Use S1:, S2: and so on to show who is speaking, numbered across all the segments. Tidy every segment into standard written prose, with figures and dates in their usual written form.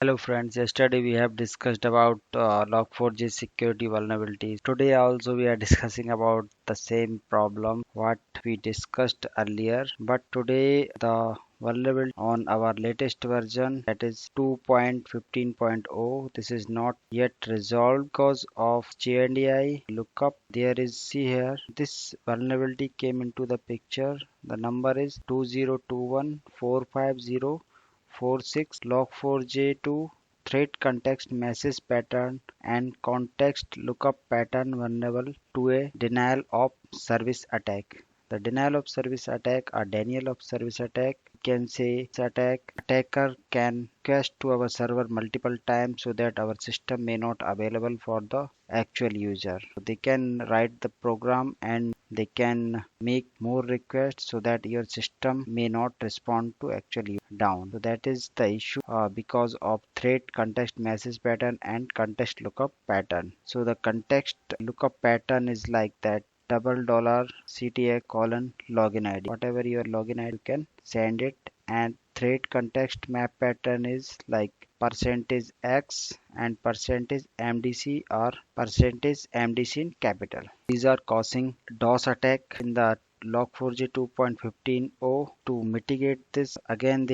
S1: Hello friends, yesterday we have discussed about Log4j security vulnerabilities. Today also we are discussing about the same problem what we discussed earlier, but today the vulnerability on our latest version, that is 2.15.0. This is not yet resolved because of JNDI lookup. There is, see here, this vulnerability came into the picture. The number is 2021450446 log4j2 thread context message pattern and context lookup pattern vulnerable to a denial of service attack. The denial of service attack or denial of service attack can say attacker can request to our server multiple times so that our system may not available for the actual user. They can write the program and they can make more requests so that your system may not respond to actually down. So that is the issue because of thread context message pattern and context lookup pattern. So the context lookup pattern is like that $CTA colon login ID. Whatever your login ID, you can send it, and thread context map pattern is like percentage X and percentage MDC or percentage MDC in capital. These are causing DOS attack in the Log4j 2.15.0. To mitigate this, again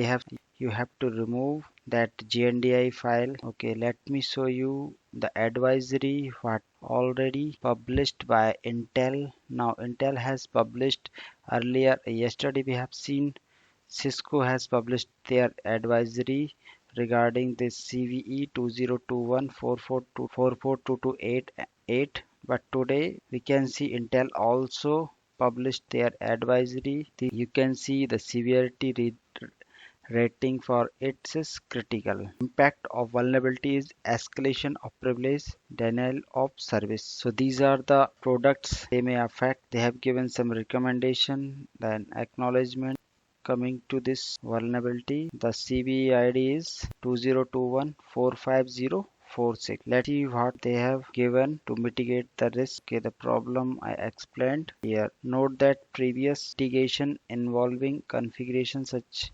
S1: you have to remove that GNDI file. Okay, let me show you the advisory what already published by Intel. Now Intel has published earlier, yesterday we have seen Cisco has published their advisory regarding this CVE 2021442288, but today we can see Intel also published their advisory. You can see the severity rating for it is critical. Impact of vulnerability is escalation of privilege, denial of service. So these are the products they may affect. They have given some recommendation, then acknowledgement. Coming to this vulnerability, the CVE ID is 2021450446. Let's see what they have given to mitigate the risk. Okay, the problem I explained here. Note that previous mitigation involving configuration such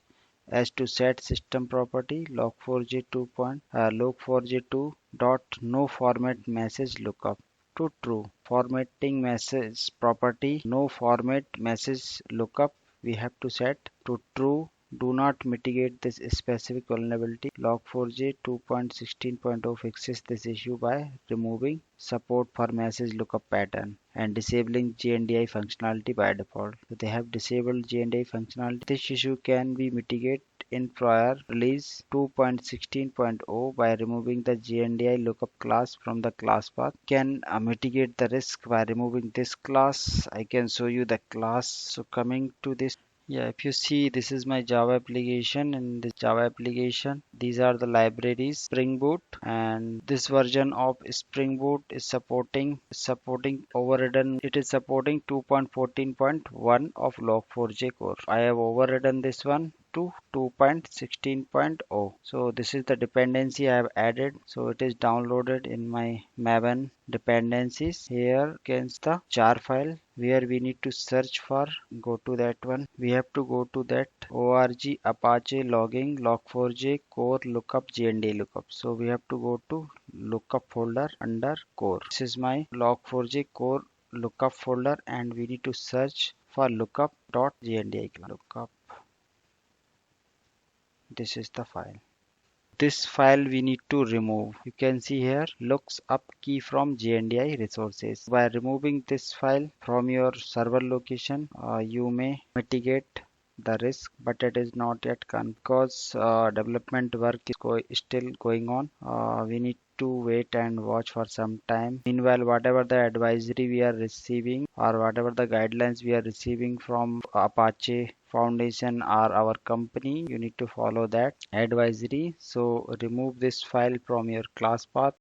S1: as to set system property log4j2 log4j2 dot no format message lookup to true. Formatting message property no format message lookup we have to set to true. Do not mitigate this specific vulnerability. Log4j 2.16.0 fixes this issue by removing support for message lookup pattern and disabling JNDI functionality by default. So they have disabled JNDI functionality. This issue can be mitigated in prior release 2.16.0 by removing the JNDI lookup class from the class path. Can mitigate the risk by removing this class. I can show you the class. So coming to this, yeah, if you see, this is my Java application. In this Java application, these are the libraries Spring Boot, and this version of Spring Boot is supporting overridden. It is supporting 2.14.1 of Log4j core. I have overridden this one to 2.16.0. So this is the dependency I have added. So it is downloaded in my Maven dependencies. Here against the jar file where we need to search for, go to that one. We have to go to that org apache logging log4j core lookup JNDI lookup. So we have to go to lookup folder under core. This is my log4j core lookup folder, and we need to search for lookup.jndi lookup. This is the file. This file we need to remove. You can see here looks up key from JNDI resources. By removing this file from your server location, you may mitigate the risk, but it is not yet done because development work is still going on. We need to wait and watch for some time. Meanwhile, whatever the advisory we are receiving or whatever the guidelines we are receiving from Apache Foundation or our company, you need to follow that advisory. So remove this file from your class path